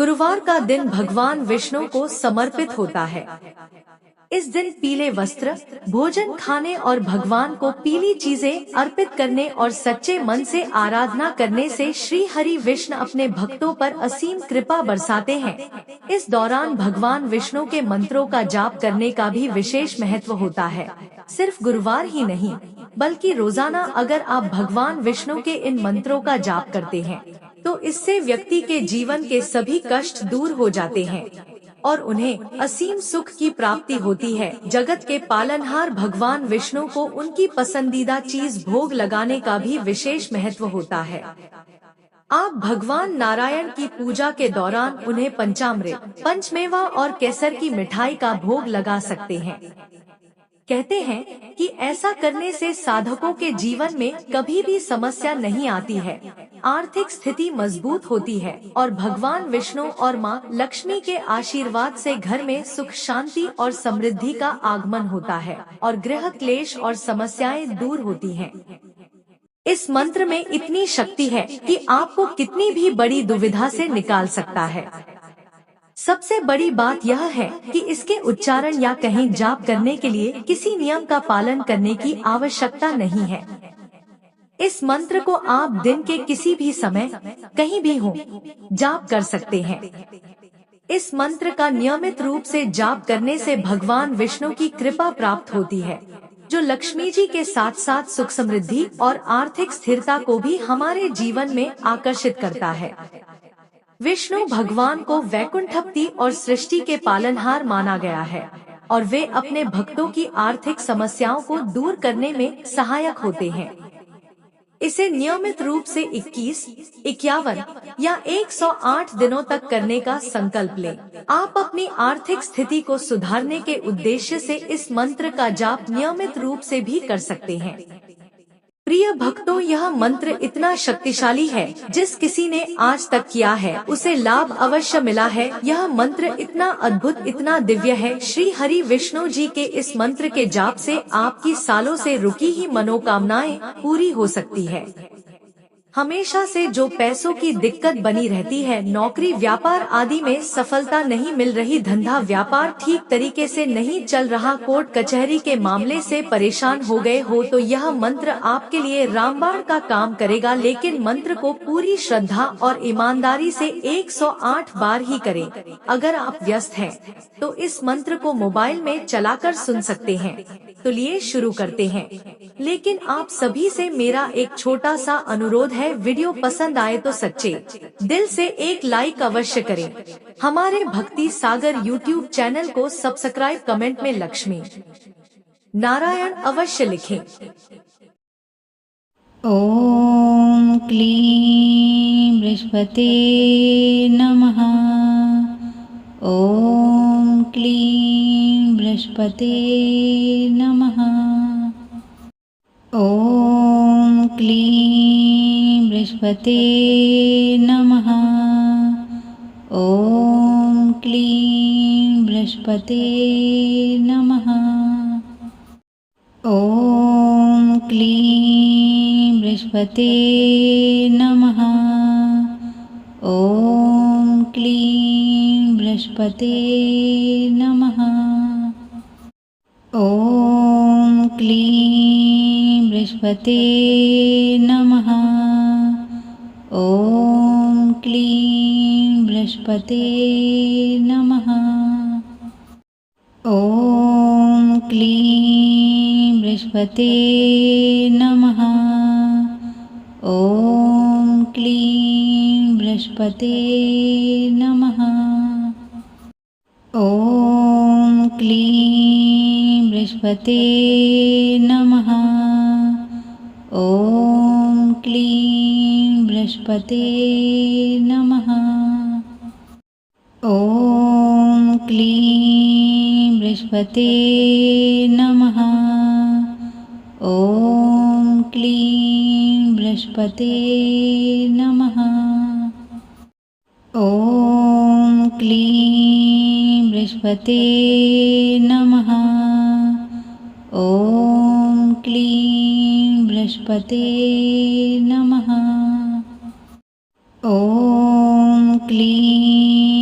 गुरुवार का दिन भगवान विष्णु को समर्पित होता है। इस दिन पीले वस्त्र, भोजन खाने और भगवान को पीली चीजें अर्पित करने और सच्चे मन से आराधना करने से श्री हरि विष्णु अपने भक्तों पर असीम कृपा बरसाते हैं। इस दौरान भगवान विष्णु के मंत्रों का जाप करने का भी विशेष महत्व होता है। सिर्फ गुरुवार ही नहीं, बल्कि रोजाना अगर आप भगवान विष्णु के इन मंत्रों का जाप करते हैं, तो इससे व्यक्ति के जीवन के सभी कष्ट दूर हो जाते हैं और उन्हें असीम सुख की प्राप्ति होती है। जगत के पालनहार भगवान विष्णु को उनकी पसंदीदा चीज भोग लगाने का भी विशेष महत्व होता है। आप भगवान नारायण की पूजा के दौरान उन्हें पंचामृत, पंचमेवा और केसर की मिठाई का भोग लगा सकते हैं। कहते हैं कि ऐसा करने से साधकों के जीवन में कभी भी समस्या नहीं आती है, आर्थिक स्थिति मजबूत होती है और भगवान विष्णु और मां लक्ष्मी के आशीर्वाद से घर में सुख, शांति और समृद्धि का आगमन होता है और गृह क्लेश और समस्याएं दूर होती हैं। इस मंत्र में इतनी शक्ति है कि आपको कितनी भी बड़ी दुविधा से निकाल सकता है। सबसे बड़ी बात यह है कि इसके उच्चारण या कहीं जाप करने के लिए किसी नियम का पालन करने की आवश्यकता नहीं है। इस मंत्र को आप दिन के किसी भी समय, कहीं भी हो, जाप कर सकते हैं। इस मंत्र का नियमित रूप से जाप करने से भगवान विष्णु की कृपा प्राप्त होती है, जो लक्ष्मी जी के साथ साथ सुख, समृद्धि और आर्थिक स्थिरता को भी हमारे जीवन में आकर्षित करता है। विष्णु भगवान को वैकुंठपति और सृष्टि के पालनहार माना गया है और वे अपने भक्तों की आर्थिक समस्याओं को दूर करने में सहायक होते हैं। इसे नियमित रूप से 21, 51 या 108 दिनों तक करने का संकल्प लें। आप अपनी आर्थिक स्थिति को सुधारने के उद्देश्य से इस मंत्र का जाप नियमित रूप से भी कर सकते हैं। प्रिय भक्तों, यह मंत्र इतना शक्तिशाली है, जिस किसी ने आज तक किया है उसे लाभ अवश्य मिला है। यह मंत्र इतना अद्भुत, इतना दिव्य है। श्री हरि विष्णु जी के इस मंत्र के जाप से आपकी सालों से रुकी ही मनोकामनाएं पूरी हो सकती है। हमेशा से जो पैसों की दिक्कत बनी रहती है, नौकरी व्यापार आदि में सफलता नहीं मिल रही, धंधा व्यापार ठीक तरीके से नहीं चल रहा, कोर्ट कचहरी के मामले से परेशान हो गए हो, तो यह मंत्र आपके लिए रामबाण का काम करेगा। लेकिन मंत्र को पूरी श्रद्धा और ईमानदारी से 108 बार ही करें। अगर आप व्यस्त हैं, तो इस मंत्र को मोबाइल में चलाकर सुन सकते हैं। तो लिए शुरू करते हैं। लेकिन आप सभी से मेरा एक छोटा सा अनुरोध है, वीडियो पसंद आए तो सच्चे दिल से एक लाइक अवश्य करें। हमारे भक्ति सागर यूट्यूब चैनल को सब्सक्राइब, कमेंट में लक्ष्मी नारायण अवश्य लिखें। ओम क्लीं बृहस्पते नमः। ओम क्लीं बृहस्पते नमः। ओम क्लीं बृहस्पते नमः। ओम क्लीं बृहस्पते नमः। ओम क्लीं बृहस्पते नमः। ओम क्लीं बृहस्पते नमः। ओम क्लीं बृहस्पते नमः। ओम क्लीं बृहस्पते नमः। ओम क्लीं बृहस्पते नमः। ओम क्लीं बृहस्पते नमः। ओम क्लीं बृहस्पते नमः। ओम क्लीं बृहस्पते नमः। ओम क्लीं बृहस्पते नमः। ओम क्लीं बृहस्पते नमः। ओम क्लीं बृहस्पते नमः। ओम क्लीं बृहस्पते नमः। ओम क्लीं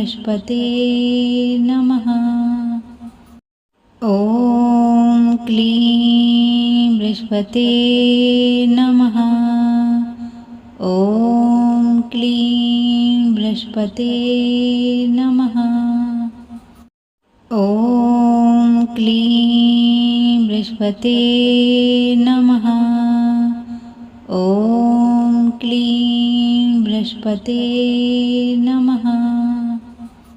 बृहस्पते नमः। ॐ क्लीं बृहस्पते नमः। ॐ क्लीं बृहस्पते नमः। ॐ क्लीं बृहस्पते नमः। ॐ क्लीं बृहस्पते नमः।